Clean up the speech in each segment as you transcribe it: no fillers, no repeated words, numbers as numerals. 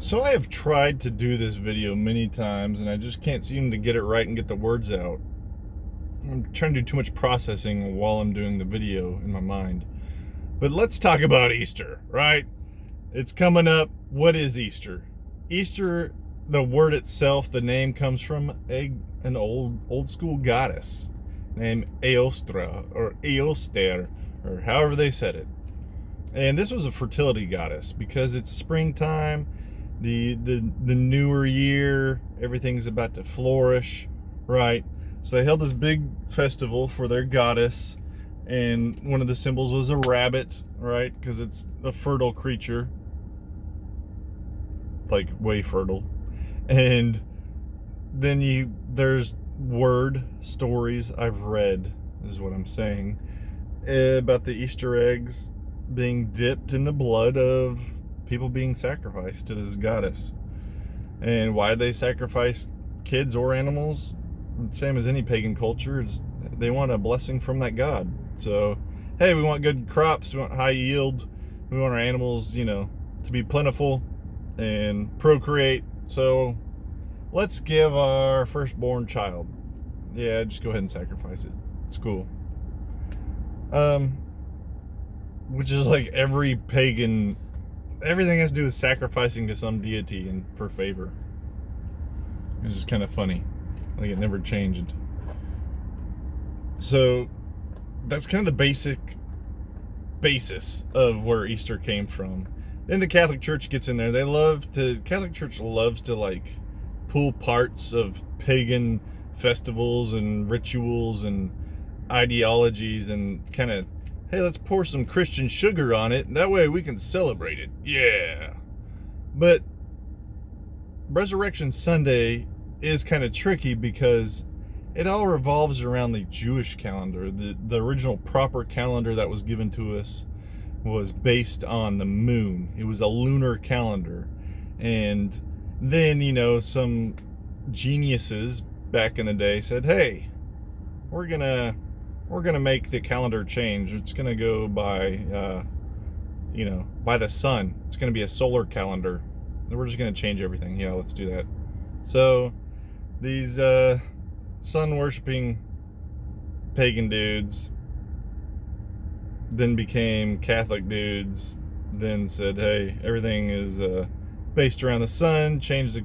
So I have tried to do this video many times and I just can't seem to get it right and get the words out. I'm trying to do too much processing while I'm doing the video in my mind. But let's talk about Easter, right? It's coming up. What is Easter? Easter, the word itself, the name comes from an old school goddess named Eostre or Eostre or however they said it. And this was a fertility goddess because it's springtime, the newer year, everything's about to flourish, right? So they held this big festival for their goddess, and one of the symbols was a rabbit, right? Because it's a fertile creature, like way fertile. And then there's stories I've read, is what I'm saying, about the Easter eggs being dipped in the blood of people being sacrificed to this goddess. And why they sacrifice kids or animals, same as any pagan culture, is they want a blessing from that god. So, hey, we want good crops, we want high yield, we want our animals, to be plentiful and procreate. So let's give our firstborn child. Yeah, just go ahead and sacrifice it. It's cool. Which is like every pagan, everything has to do with sacrificing to some deity and for favor. It's just kind of funny. Like it never changed. So that's kind of the basis of where Easter came from. Then the Catholic Church gets in there. Catholic Church loves to like pull parts of pagan festivals and rituals and ideologies and kind of, hey, let's pour some Christian sugar on it, and that way we can celebrate it. Yeah. But Resurrection Sunday is kind of tricky because it all revolves around the Jewish calendar. The original proper calendar that was given to us was based on the moon. It was a lunar calendar. And then, some geniuses back in the day said, hey, we're gonna make the calendar change. It's gonna go by by the sun. It's gonna be a solar calendar. We're just gonna change everything. Yeah, let's do that. So these sun worshiping pagan dudes then became Catholic dudes, then said, hey, everything is based around the sun, changed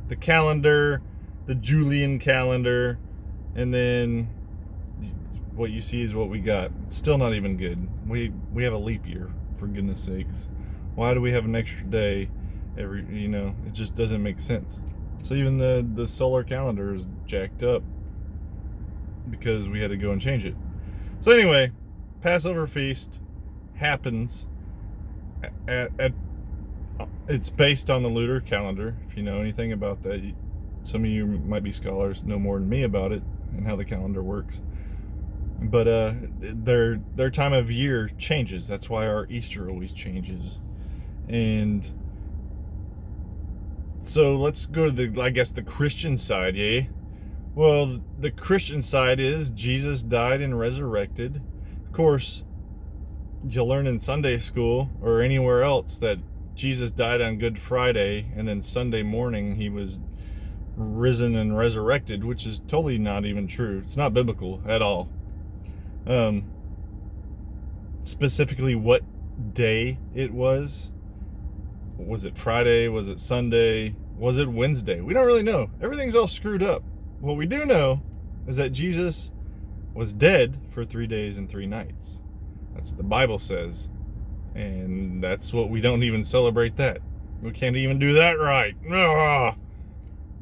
the calendar, the Julian calendar, and then what you see is what we got. It's still not even good. We have a leap year, for goodness sakes. Why do we have an extra day it just doesn't make sense. So even the solar calendar is jacked up because we had to go and change it. So anyway, Passover feast happens it's based on the lunar calendar. If you know anything about that, some of you might be scholars, know more than me about it and how the calendar works. But their time of year changes. That's why our Easter always changes. And so let's go to the Christian side, yeah? Well, the Christian side is Jesus died and resurrected. Of course, you'll learn in Sunday school or anywhere else that Jesus died on Good Friday and then Sunday morning he was risen and resurrected, which is totally not even true. It's not biblical at all. Specifically what day it was it Friday? Was it Sunday? Was it Wednesday? We don't really know. Everything's all screwed up. What we do know is that Jesus was dead for 3 days and 3 nights. That's what the Bible says. And that's what we don't even celebrate that. We can't even do that right. Ugh.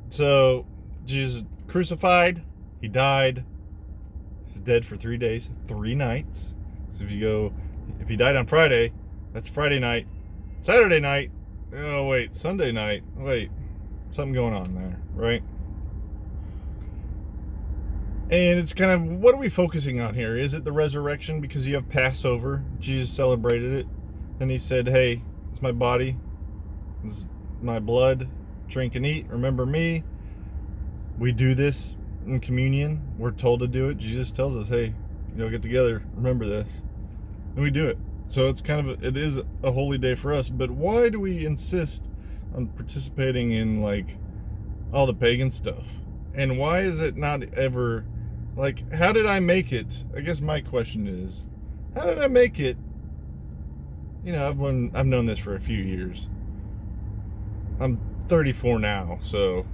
So Jesus crucified, he died, he's dead for 3 days, 3 nights. So if he died on Friday, that's Friday night, Saturday night, oh wait, Sunday night, wait, something going on there, right? And it's kind of, what are we focusing on here? Is it the resurrection? Because you have Passover, Jesus celebrated it. Then he said, hey, it's my body, this is my blood, drink and eat, remember me. We do this in communion. We're told to do it. Jesus tells us, hey, get together, remember this. And we do it. So it is a holy day for us. But why do we insist on participating in like all the pagan stuff? And why is it not ever like, how did I make it? I guess my question is, how did I make it? You know, I've known this for a few years. I'm 34 now, so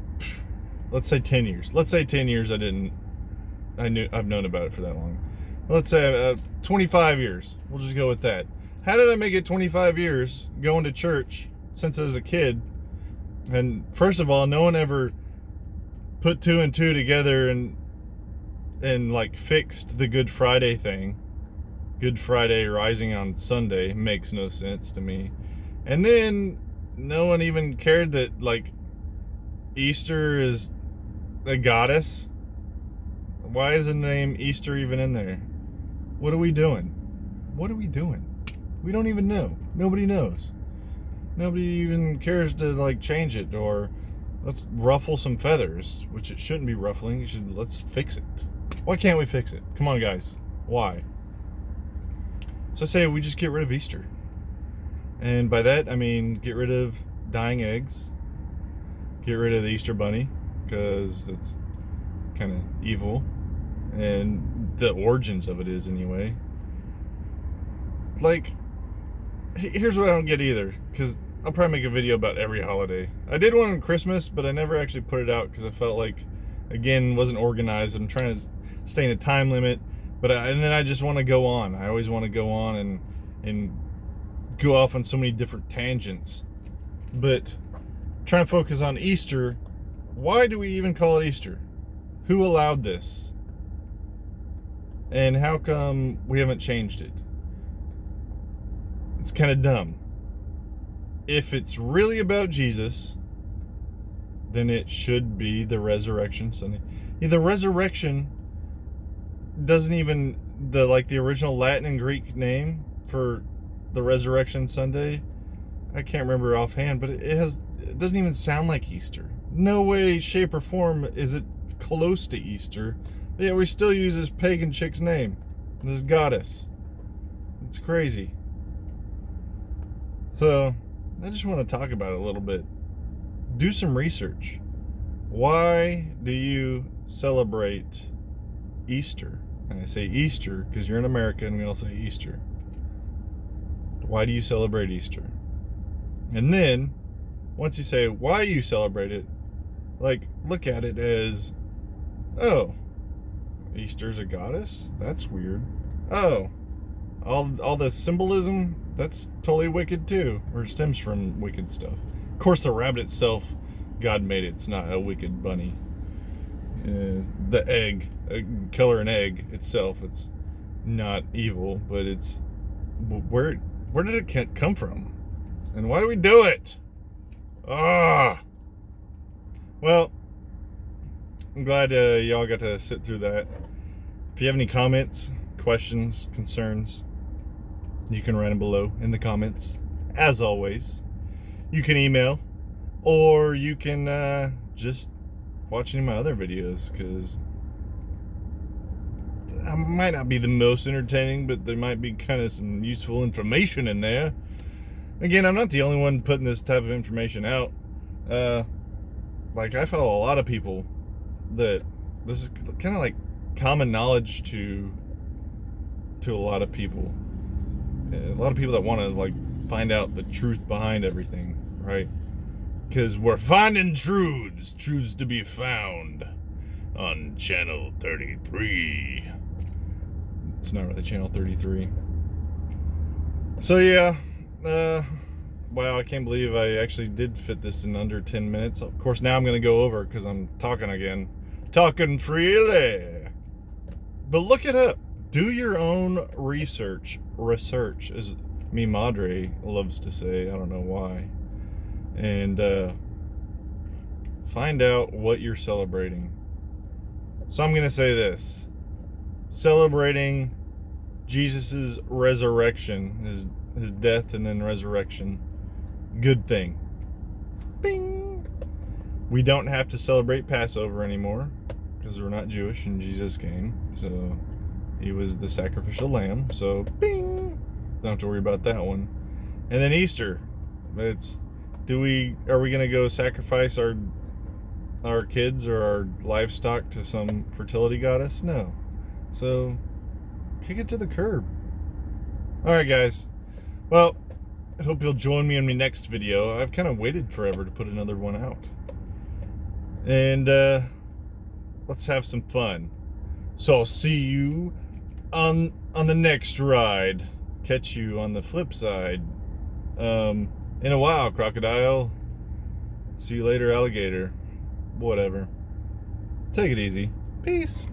let's say 10 years. Let's say 10 years I've known about it for that long. Let's say 25 years. We'll just go with that. How did I make it 25 years going to church since I was a kid? And first of all, no one ever put two and two together and like fixed the Good Friday thing. Good Friday rising on Sunday makes no sense to me. And then no one even cared that like Easter is a goddess. Why is the name Easter even in there? What are we doing? What are we doing? We don't even know. Nobody knows. Nobody even cares to like change it, or let's ruffle some feathers, which it shouldn't be ruffling. Let's fix it. Why can't we fix it? Come on, guys. Why? So I say we just get rid of Easter. And by that, I mean get rid of dying eggs. Get rid of the Easter bunny, because it's kind of evil. And the origins of it is anyway. Like, here's what I don't get either, because I'll probably make a video about every holiday. I did one on Christmas, but I never actually put it out because I felt like, again, wasn't organized. I'm trying to stay in a time limit, and then I just want to go on. I always want to go on and go off on so many different tangents. But trying to focus on Easter, why do we even call it Easter? Who allowed this? And how come we haven't changed it? It's kind of dumb. If it's really about Jesus, then it should be the Resurrection Sunday. Yeah, the resurrection doesn't even, the original Latin and Greek name for the Resurrection Sunday, I can't remember offhand, but it doesn't even sound like Easter. No way, shape, or form is it close to Easter. Yeah, we still use this pagan chick's name, this goddess. It's crazy. So, I just want to talk about it a little bit. Do some research. Why do you celebrate Easter? And I say Easter because you're in America and we all say Easter. Why do you celebrate Easter? And then, once you say why you celebrate it, like, look at it as, oh, Easter's a goddess? That's weird. Oh, all this symbolism, that's totally wicked too, or stems from wicked stuff. Of course, the rabbit itself, God made it. It's not a wicked bunny. The egg, color an egg itself, it's not evil, but it's, where did it come from? And why do we do it? Well, I'm glad y'all got to sit through that. If you have any comments, questions, concerns, you can write them below in the comments. As always, you can email, or you can just watch any of my other videos, because I might not be the most entertaining, but there might be kind of some useful information in there. Again, I'm not the only one putting this type of information out. Like, I follow a lot of people that this is kind of like common knowledge to a lot of people. A lot of people that want to like find out the truth behind everything, right? Because we're finding truths to be found on channel 33. It's not really channel 33. So yeah, wow, I can't believe I actually did fit this in under 10 minutes. Of course, now I'm going to go over because I'm talking again. Talking freely. But look it up. Do your own research. Research, as mi madre loves to say. I don't know why. And find out what you're celebrating. So I'm going to say this. Celebrating Jesus's resurrection, his death and then resurrection. Good thing. Bing! We don't have to celebrate Passover anymore because we're not Jewish and Jesus came. So he was the sacrificial lamb. So bing! Don't have to worry about that one. And then Easter. It's Are we gonna go sacrifice our kids or our livestock to some fertility goddess? No. So kick it to the curb. All right, guys. Well, I hope you'll join me in my next video. I've kind of waited forever to put another one out. And let's have some fun. So I'll see you on the next ride. Catch you on the flip side. In a while, crocodile. See you later, alligator. Whatever. Take it easy. Peace.